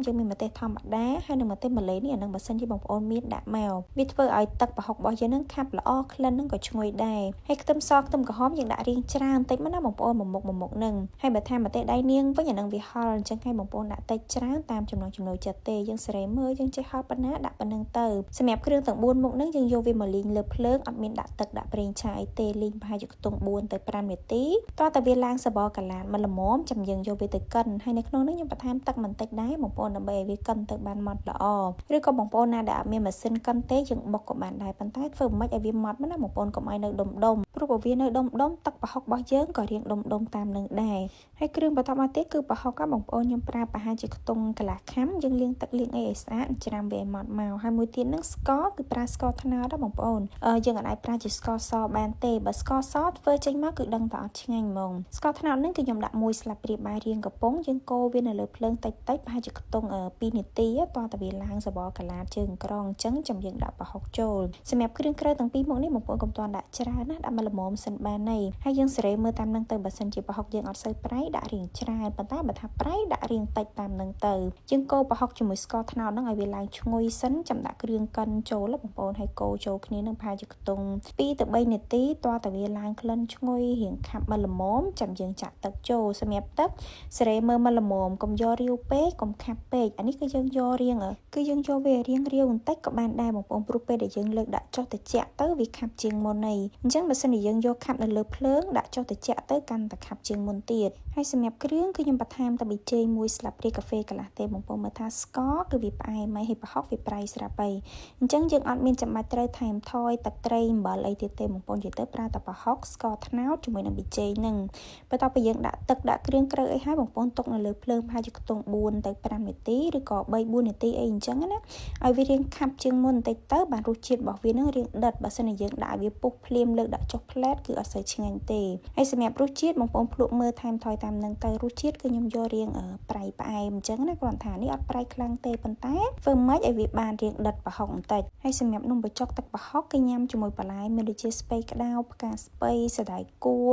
យើងមានម្ទេសធម្មតាហើយនឹងម្ទេសម៉ាឡេនេះអានឹងបើសិនជាបងប្អូនមានដាក់មកវាធ្វើឲ្យទឹកប្រហុករបស់យើងនឹងខាប់ល្អក្លិននឹងក៏ឈ្ងុយដែរហើយខ្ទឹមសខ្ទឹមក្រហមយើងដាក់រៀងច្រើនបន្តិចមកណាបងប្អូនមុខនឹងហើយបើថាម្ទេសដៃនាងវិញអានឹងវាហល់អញ្ចឹងឲ្យបងប្អូនដាក់តិចច្រើនតាមចំណង់ចំណូលចិត្តទេយើងសេរីមើលយើងចេះហល់ប៉ុណ្ណាដាក់ប៉ុណ្្នឹងទៅសម្រាប់គ្រឿងទាំង4មុខហ្នឹងយើងយកវាមកលីងលើភ្លើងអត់មានដាក់ទឹកដាក់ប្រេងឆាអីទេលីងប្រហែលជាខ្ទង់4ទៅ5នាទីតោះតែវាឡើងសបកលាតមកល្មមចាំយើងយកវាទៅកិនហើយនៅក្នុងនេះខ្ញុំបន្ថែមទឹកបន្តិចដែរបងប្អូនដើម្បីឲ្យវាកិនទៅបានម៉ត់ល្អឬក៏បងប្អូនណាដែលអត់មានម៉ាស៊ីនកិនទេយើងបុកក៏បានដែរប៉ុន្តែធ្វើមិនឲ្យវាម៉ត់ណាបងប្អូនកុំឲ្យនៅដុំព្រោះបើវានៅដុំទឹកប្រហុករបស់យើងក៏រៀងដុំតាមនឹងដែរហើយគ្រឿងបន្តមកទៀតគឺប្រហុកបងប្អូនខ្ញុំប្រើប្រហែលជាខ្ទង់កន្លះខាំយើងលាងទឹកលាងអីឲ្យស្អាតច្រាំវាឲ្យម៉ត់មកហើយមួយទៀតនឹងស្ករគឺប្រើស្ករត្នោតបងប្អូនយើងអាចប្រើជាស្ករសបានទេបើស្ករសធ្វើចេញមកគឺដឹងតែអត់ឆ្ងាញ់ហ្មងស្ករត្នោតហ្នឹងគឺខ្ញុំដាក់1ស្លាបព្រាបាយរៀងកំប៉ុងយើងកូរវានៅលើភ្លើងតិចប្រហែលជាខ្ទង់2នាទីតោះតែវាឡើងសបកលាតជើងក្រងអញ្ចឹងចាំយើងដាក់ប្រហុកចូលសម្រាប់គ្រឿងក្រៅទាំងពីរមុខនេះបងប្អូនកុំទាន់ដាក់ច្រើនណាដាក់មកល្មមសិនបានហើយយើងសេរីមើលតាមនឹងទៅបើសិនជាប្រហុកយើងអត់សូវប្រៃដាក់រៀងច្រើនប៉ុន្តែបើថាប្រៃដាក់រៀងតិចតាមនឹងទៅយើងកូរប្រហុកជាមួយស្ករត្នោតហ្នឹងឲ្យវាឡើងឈ្ងុយសិនចាំដាក់គ្រឿងកិនចូលបងប្អូនហើយកូរចូលគ្នានឹងប្រហែលជាខ្ទង់2ទៅ3នាទីតោះតែវាឡើងក្លិនឈ្ងុយរៀងខាប់មកល្មមចាំយើងចាក់ទឹកចូលសម្រាប់ទឹកសេរីមើលមកល្មមកុំយករាវពេកកុំខាប់ពេកអានេះគឺយើងយករៀងគឺយើងយកវារៀងរាវបន្តិចក៏បានដែរបងប្អូនព្រោះពេលដែលយើងលើកដាក់ចុះត្រជាក់ទៅវាខាប់ជាងមុនហើយអញ្ចឹងបើសិនជាយើងយកខាប់នៅលើភ្លើងដាក់ចុះត្រជាក់ទៅកាន់តែខាប់ជាងមុនទៀតហើយសម្រាប់គ្រឿងគឺខ្ញុំបន្ថែមតែប៊ីចេង1ស្លាបព្រាកាហ្វេកន្លះទេបងប្អូនមើលថាស្ករគឺវាផ្អែមហើយប្រហុកវាប្រៃស្រាប់ហើយអញ្ចឹងយើងអត់មានចាំបាច់ត្រូវថែមថយទឹកត្រីអំបិលអីទៀតទេបងប្អូននិយាយទៅប្រើតែប្រហុកស្ករត្នោតជាមួយនឹងប៊ីចេងហ្នឹងបន្ទាប់ពីយើងដាក់ទឹកដាក់គ្រឿងក្រៅអីហើយបងប្អូនទុកនៅលើភ្លើងប្រហែលជាខ្ទង់4ទៅ5នាទីឬក៏3-4នាទីអីអញ្ចឹងណាឲ្យវារៀងខាប់ជាងមុនបន្តិចទៅបានរសជាតិរបស់វានឹងរៀងដិតបើសិនជាយើងដាក់វាពុះភ្លាមលើកដាក់ចុះផ្លែតគឺអត់សូវឆ្ងាញ់ទេហើយសម្រាប់រសជាតិបងប្អូនភ្លក់មើលថែមថយតាមនឹងទៅរសជាតិគឺខ្ញុំយករៀងប្រៃផ្អែមអញ្ចឹងណាគ្រាន់ថានេះអត់ប្រៃខ្លាំងទេប៉ុន្តែធ្វើម៉េចឲ្យវាបានរៀងដិតប្រហុកបន្តិចហើយសម្រាប់នំបញ្ចុកទឹកប្រហុកគឺញ៉ាំជាមួយបន្លែមានដូចជាស្ពៃក្តៅផ្កាស្ពៃសណ្តែកគួរ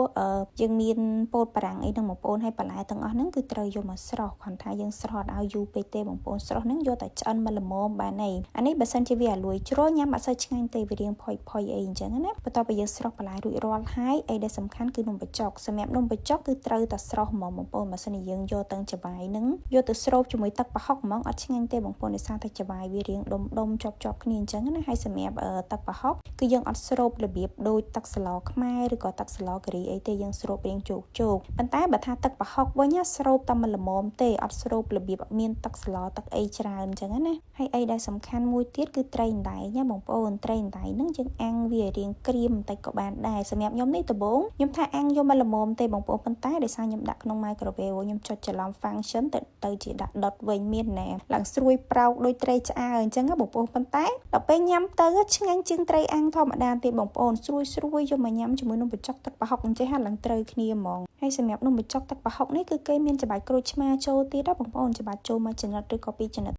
យើងមានពោតបារាំងអីហ្នឹងបងប្អូនហើយបន្លែទាំងអស់ហ្នឹងគឺត្រូវយកមកស្រោះគ្រាន់ថាយើងស្រោះឲ្យយូរពេកទេបងប្អូនស្រោះហ្នឹងយកតែឆ្អិនមកល្មមបានហើយអានេះបើសិនជាវាអាលួយជ្រុលញ៉ាំអត់សូវឆ្ងាញ់ទេវារៀងផុយអីអញ្ចឹងណាបន្ទាប់ពីយើងស្រោះបន្លែរួចរាល់ហើយអីដែលសំខាន់គឺនំបញ្ចុកសម្រាប់នំបញ្ចុកគឺត្រូវតែស្រោះហ្មងបងប្អូនបើសិនជាយើងយកទាំងច្បាយហ្នឹងយកទៅស្រូបជាមួយទឹកប្រហុកហ្មងអត់ឆ្ងាញ់ទេបងប្អូនដោយសារតែច្បាយវារៀងដុំជាប់គ្នាអញ្ចឹងណាហើយសម្រាប់ទឹកប្រហុកគឺយើងអត់ស្រូបរបៀបដូចទឹកស្លខ្មែរឬក៏ទឹកស្លការីអីទេយើងស្រូបរៀងជោគប៉ុន្តែបើថាទឹកប្រហុកវិញស្រូបតែមួយល្មមទេអត់ស្រូបរបៀបអត់មានទឹកស្លទឹកអីច្រើនអញ្ចឹងណាហើយអីដែលសំខាន់មួយទៀតគឺត្រីអណ្ដែងណាបងប្អូនត្រីអណ្ដែងហ្នឹងយើងអាំងវារៀងក្រៀមបន្តិចក៏បានដែរសម្រាប់ខ្ញុំនេះដំបូងខ្ញុំថាអាំងយកមកល្មមទេបងប្អូនប៉ុន្តែដោយសារខ្ញុំដាក់ក្នុង microwave ខ្ញុំចុចច្រឡំ function ទៅជាដាក់ដុតវិញមានណាឡើងស្រួយប្រោកដូចត្រីឆ្អើរអញ្ចឹងណាបងប្អូនប៉ុន្តែដល់ពេលញ៉ាំទៅឆ្ងាញ់ជាងត្រីអាំងធម្មតាទៀតបងប្អូនស្រួយយកមកញ៉ាំជាមួយនំបញ្ចុកទឹកប្រហុកអញ្ចឹងហាក់ឡើងត្រូវគ្នាហ្មងហើយសម្រាប់នំបញ្ចុកទឹកប្រហុកនេះគឺគេមានច្របាច់ក្រូចឆ្មាចូលទៀតបងប្អូនច្របាច់ចូលមួយចំណិតឬក៏ពីរចំណិត